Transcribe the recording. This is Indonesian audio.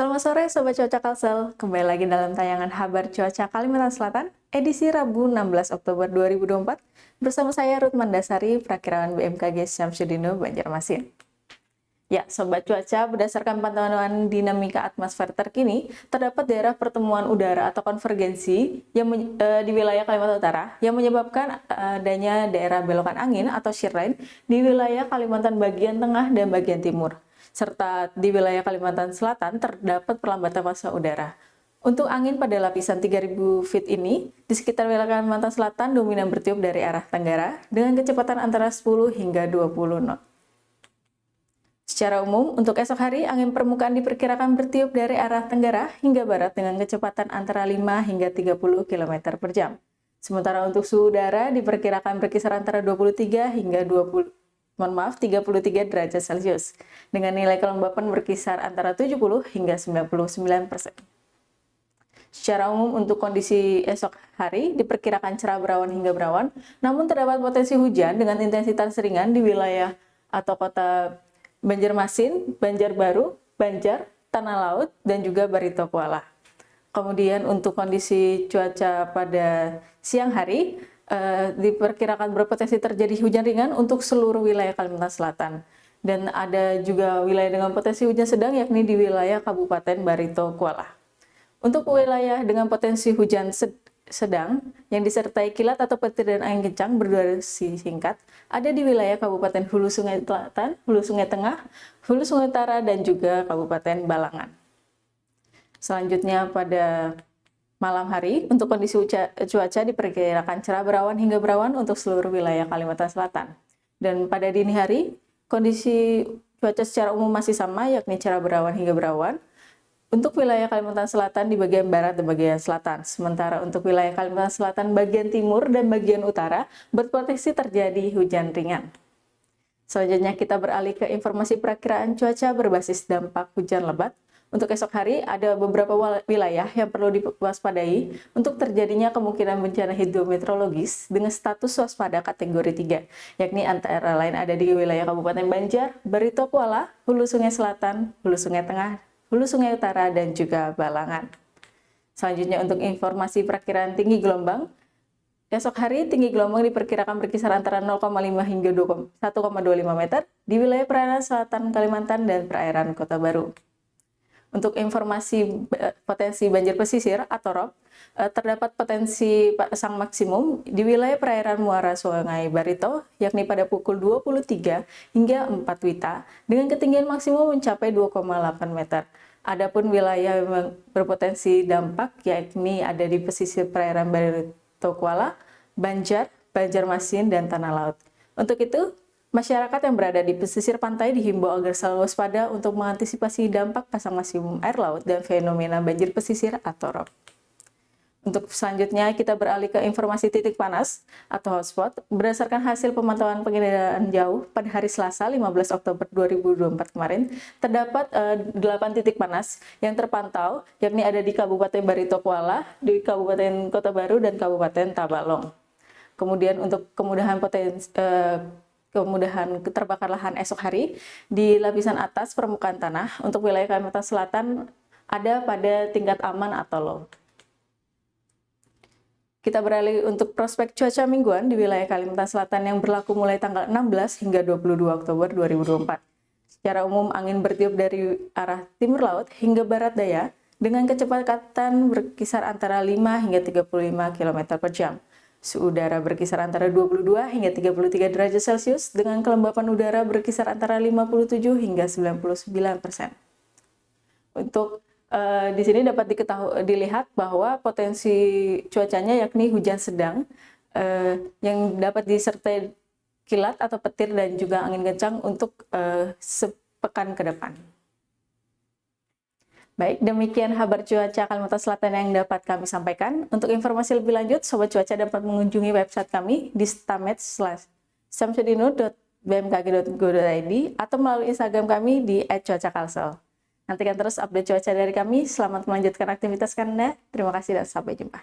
Selamat sore Sobat Cuaca Kalsel, kembali lagi dalam tayangan Habar Cuaca Kalimantan Selatan, edisi Rabu 16 Oktober 2024, bersama saya Ruth Mandasari, Prakirawan BMKG Syamsuddino Banjarmasin. Ya, Sobat Cuaca, berdasarkan pantauan dinamika atmosfer terkini, terdapat daerah pertemuan udara atau konvergensi di wilayah Kalimantan Utara yang menyebabkan adanya daerah belokan angin atau shear line di wilayah Kalimantan bagian tengah dan bagian timur. Serta di wilayah Kalimantan Selatan terdapat perlambatan massa udara. Untuk angin pada lapisan 3000 feet ini, di sekitar wilayah Kalimantan Selatan dominan bertiup dari arah tenggara dengan kecepatan antara 10 hingga 20 knot. Secara umum, untuk esok hari, angin permukaan diperkirakan bertiup dari arah tenggara hingga barat dengan kecepatan antara 5 hingga 30 km per jam. Sementara untuk suhu udara diperkirakan berkisar antara 23 hingga 33 derajat Celcius, dengan nilai kelembapan berkisar antara 70 hingga 99%. Secara umum untuk kondisi esok hari diperkirakan cerah berawan hingga berawan, namun terdapat potensi hujan dengan intensitas ringan di wilayah atau kota Banjarmasin, Banjarbaru, Banjar, Tanah Laut, dan juga Barito Kuala. Kemudian untuk kondisi cuaca pada siang hari, diperkirakan berpotensi terjadi hujan ringan untuk seluruh wilayah Kalimantan Selatan. Dan ada juga wilayah dengan potensi hujan sedang, yakni di wilayah Kabupaten Barito Kuala. Untuk wilayah dengan potensi hujan sedang yang disertai kilat atau petir dan angin kencang berdurasi singkat ada di wilayah Kabupaten Hulu Sungai Selatan, Hulu Sungai Tengah, Hulu Sungai Utara, dan juga Kabupaten Balangan. Selanjutnya pada malam hari, untuk kondisi cuaca diperkirakan cerah berawan hingga berawan untuk seluruh wilayah Kalimantan Selatan. Dan pada dini hari, kondisi cuaca secara umum masih sama, yakni cerah berawan hingga berawan untuk wilayah Kalimantan Selatan di bagian barat dan bagian selatan. Sementara untuk wilayah Kalimantan Selatan bagian timur dan bagian utara berpotensi terjadi hujan ringan. Selanjutnya kita beralih ke informasi perakiraan cuaca berbasis dampak hujan lebat. Untuk esok hari ada beberapa wilayah yang perlu diwaspadai untuk terjadinya kemungkinan bencana hidrometeorologis dengan status waspada kategori 3, yakni antara lain ada di wilayah Kabupaten Banjar, Barito Kuala, Hulu Sungai Selatan, Hulu Sungai Tengah, Hulu Sungai Utara, dan juga Balangan. Selanjutnya untuk informasi perakiraan tinggi gelombang, esok hari tinggi gelombang diperkirakan berkisar antara 0,5 hingga 1,25 meter di wilayah perairan selatan Kalimantan dan perairan Kota Baru. Untuk informasi potensi banjir pesisir atau ROB, terdapat potensi pasang maksimum di wilayah perairan muara Sungai Barito, yakni pada pukul 23 hingga 4 WITA, dengan ketinggian maksimum mencapai 2,8 meter. Adapun wilayah yang berpotensi dampak, yakni ada di pesisir perairan Barito Kuala, Banjar, Banjarmasin, dan Tanah Laut. Untuk itu, masyarakat yang berada di pesisir pantai dihimbau agar selalu waspada untuk mengantisipasi dampak pasang maksimum air laut dan fenomena banjir pesisir atau ROB. Untuk selanjutnya kita beralih ke informasi titik panas atau hotspot. Berdasarkan hasil pemantauan pengendalian jauh pada hari Selasa 15 Oktober 2024 kemarin, terdapat 8 titik panas yang terpantau, yakni ada di Kabupaten Barito Kuala, di Kabupaten Kota Baru, dan Kabupaten Tabalong. Kemudian untuk kemudahan terbakar lahan esok hari di lapisan atas permukaan tanah untuk wilayah Kalimantan Selatan ada pada tingkat aman atau low. Kita beralih untuk prospek cuaca mingguan di wilayah Kalimantan Selatan yang berlaku mulai tanggal 16 hingga 22 Oktober 2024. Secara umum angin bertiup dari arah timur laut hingga barat daya dengan kecepatan berkisar antara 5 hingga 35 km per jam. Suhu udara berkisar antara 22 hingga 33 derajat Celcius dengan kelembapan udara berkisar antara 57 hingga 99%. Untuk di sini dapat dilihat bahwa potensi cuacanya yakni hujan sedang yang dapat disertai kilat atau petir dan juga angin kencang untuk sepekan ke depan. Baik, demikian kabar cuaca Kalimantan Selatan yang dapat kami sampaikan. Untuk informasi lebih lanjut, Sobat Cuaca dapat mengunjungi website kami di stamed/syamsuddino.bmkg.go.id atau melalui Instagram kami di @cuacakalsel. Nantikan terus update cuaca dari kami. Selamat melanjutkan aktivitas Anda. Terima kasih dan sampai jumpa.